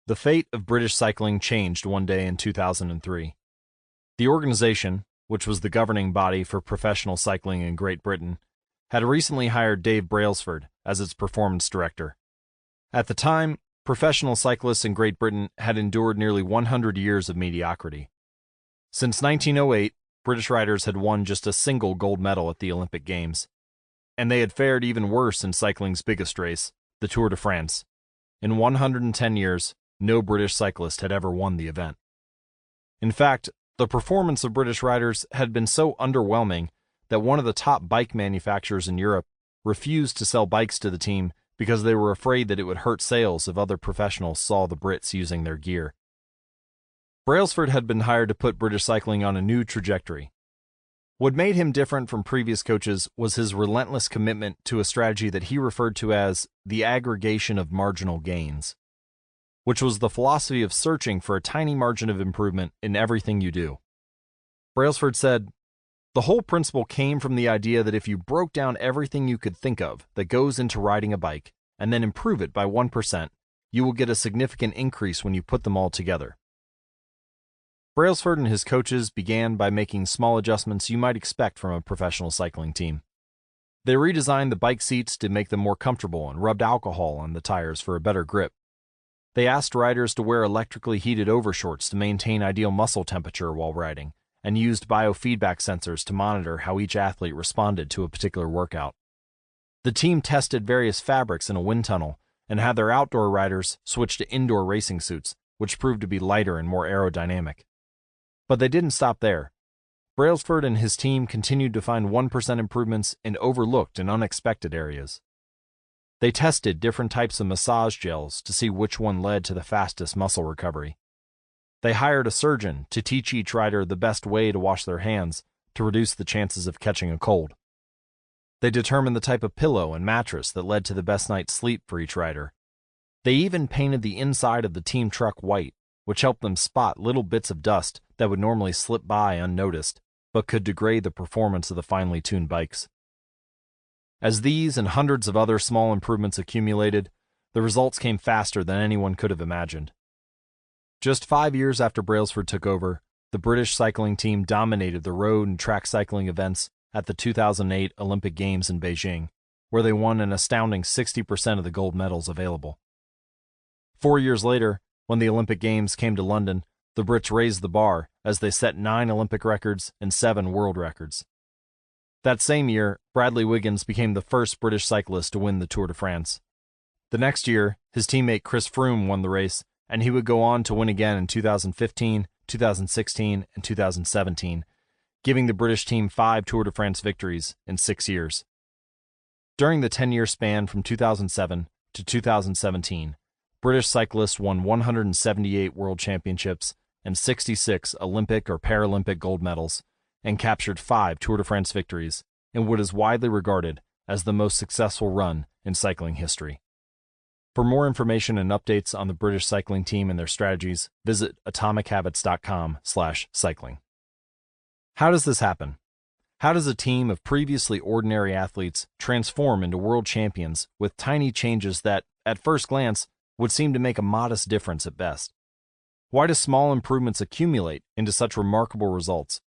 The fate of British cycling changed one day in 2003. The organization, which was the governing body for professional cycling in Great Britain, had recently hired Dave Brailsford as its performance director. At the time, professional cyclists in Great Britain had endured nearly 100 years of mediocrity. Since 1908, British riders had won just a single gold medal at the Olympic Games, and they had fared even worse in cycling's biggest race, the Tour de France. In 110 years, no British cyclist had ever won the event. In fact, the performance of British riders had been so underwhelming that one of the top bike manufacturers in Europe refused to sell bikes to the team because they were afraid that it would hurt sales if other professionals saw the Brits using their gear. Brailsford had been hired to put British cycling on a new trajectory. What made him different from previous coaches was his relentless commitment to a strategy that he referred to as the aggregation of marginal gains, which was the philosophy of searching for a tiny margin of improvement in everything you do. Brailsford said, "The whole principle came from the idea that if you broke down everything you could think of that goes into riding a bike and then improve it by 1%, you will get a significant increase when you put them all together." Brailsford and his coaches began by making small adjustments you might expect from a professional cycling team. They redesigned the bike seats to make them more comfortable and rubbed alcohol on the tires for a better grip. They asked riders to wear electrically heated overshorts to maintain ideal muscle temperature while riding, and used biofeedback sensors to monitor how each athlete responded to a particular workout. The team tested various fabrics in a wind tunnel and had their outdoor riders switch to indoor racing suits, which proved to be lighter and more aerodynamic. But they didn't stop there. Brailsford and his team continued to find 1% improvements in overlooked and unexpected areas. They tested different types of massage gels to see which one led to the fastest muscle recovery. They hired a surgeon to teach each rider the best way to wash their hands to reduce the chances of catching a cold. They determined the type of pillow and mattress that led to the best night's sleep for each rider. They even painted the inside of the team truck white, which helped them spot little bits of dust that would normally slip by unnoticed, but could degrade the performance of the finely tuned bikes. As these and hundreds of other small improvements accumulated, the results came faster than anyone could have imagined. Just 5 years after Brailsford took over, the British cycling team dominated the road and track cycling events at the 2008 Olympic Games in Beijing, where they won an astounding 60% of the gold medals available. 4 years later, when the Olympic Games came to London, the Brits raised the bar as they set 9 Olympic records and 7 world records. That same year, Bradley Wiggins became the first British cyclist to win the Tour de France. The next year, his teammate Chris Froome won the race, and he would go on to win again in 2015, 2016, and 2017, giving the British team 5 Tour de France victories in 6 years. During the 10-year span from 2007 to 2017, British cyclists won 178 world championships and 66 Olympic or Paralympic gold medals, and captured 5 Tour de France victories in what is widely regarded as the most successful run in cycling history. For more information and updates on the British cycling team and their strategies, visit atomichabits.com/cycling. How does this happen? How does a team of previously ordinary athletes transform into world champions with tiny changes that, at first glance, would seem to make a modest difference at best? Why do small improvements accumulate into such remarkable results,